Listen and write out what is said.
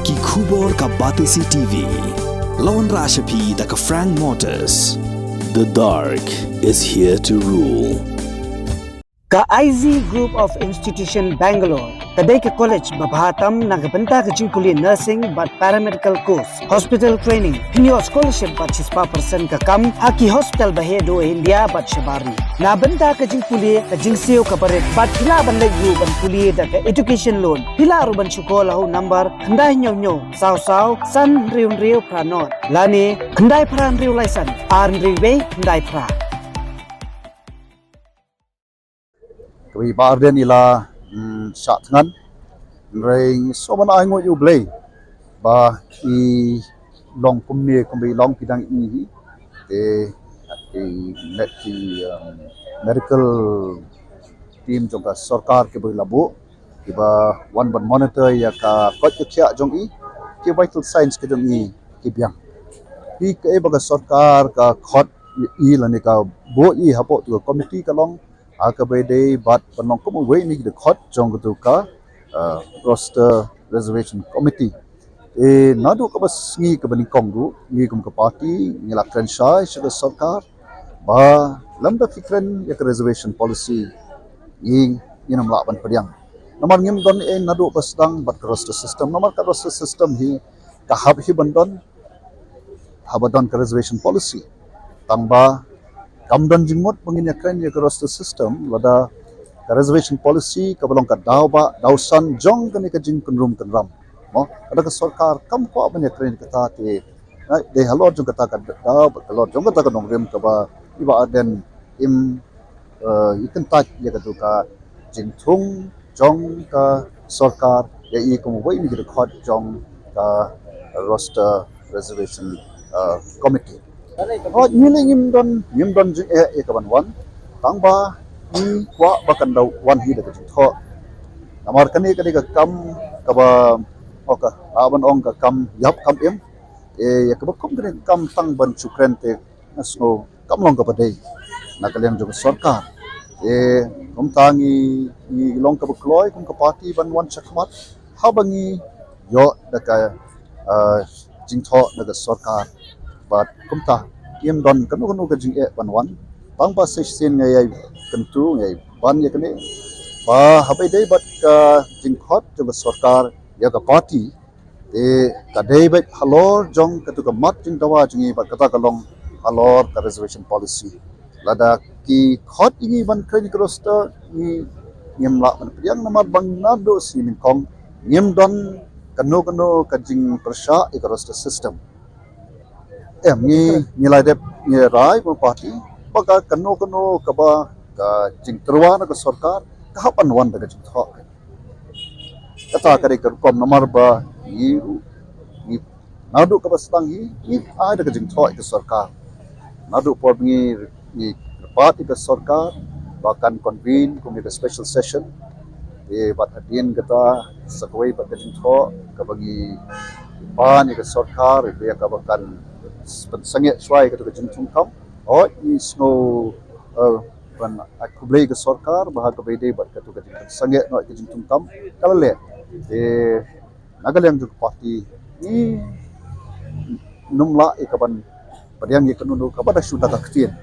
Ki Khubor ka Batisi TV. Lawan Rashapi da ka Frank Motors. The dark is here to rule. Ka IZ Group of Institution Bangalore, kadai ke college babhatam nagabanta ke jingkuli nursing but paramedical course, hospital training, pinyo scholarship but 6% ka kam, haki hospital bahedo India but shabari. Na banta ke jingkuli ke jingsio ka baret but pila ban legu ban kuli da ke education loan. Pila ru ban syukola hu number kandai nyo saw san riu pranot. Lani kandai pran riu laisan, ar riu kandai pra. Kami barden ila sat ngan ring so mana ai ngot yu blay ba I long kumne kumbi long pidang I te net ki medical team jong ka sarkar ke boi labu ki ba one ban monitor ya ka kot kya jong I ki vital signs ke jong I ki biang I ke ba ka sarkar ka khot I lani ka bo I hapo tu committee ka long akabede bat panong ko we ni de khot jong tu ka roster reservation committee nadu ka bas ngi ka bani kong du ngi kum ka party ngi Ïakren shai shada sarkar ba lamda fikren ya reservation policy ngi nam la ban padiang namar ngim don nadu bas dang bat roster system namar ka roster system hi ka hab hi bandon habadon ka reservation policy tamba Kamdan Jingmut mengin Ïakren ya roster system lada ka reservation policy ka balong ka Dawbah dausan jong kan ka jing kunrum kanram mo ada ka sarkar kam ko ban Ïakren ka ta te de halor jong ka ta ka Dawbah halor jong ka ta ka nongrem ka ba iba aden im ikan ta ya ka tu ka jing thung jong ka sarkar ya I ko wei ni ka khot jong ka roster reservation committee ngiling ngim don jing kaban wan tangba I kwa bakan daw wan hi da tho namar kani ka kam ka ba oka aban ong ka kam yap kam em ya ka ba kom kani kam tang ban chukren te asno kam long ka padai nakalem jong sarkar kom tangi I long ka kloi kom ka party ban wan chakmat habangi yo da ka jing tho da ka sarkar but kumta yem don kanu ka jing banwan pangpa session ngai kentu ngai ban ya kene ba habai dei bat ka jing khot jong sarkar ya ka party ka dei bat halor jong ka tu ka mat jing dawa jingi bat kata kalong halor ka reservation policy lada ki khot ingi ban kren krosta ni yem la ban priang namar bang nado si min kong yem don kanu ka jing persha ka roster system nilai dep ni rai ko party baka kano ka ba ka jing terwa na ka sarkar ka hapan wan daga jing tho kata kare ka kom namar ba ni nadu ka bastang hi ai daga jing tho ka sarkar nadu por ni party ka sarkar bahkan convene kung ka special session bat hadin kata sakwai bat jing tho ka bagi pan ka sarkar ya ka bahkan sangat swai ka jing thum kam I snow ban akublei ka sarkar bahag ka bede bat ka jing sangat no ka jing thum kam kalale nagaleng jug party ni numla ka ban padiang ye kanu ka bada shuda ka ktien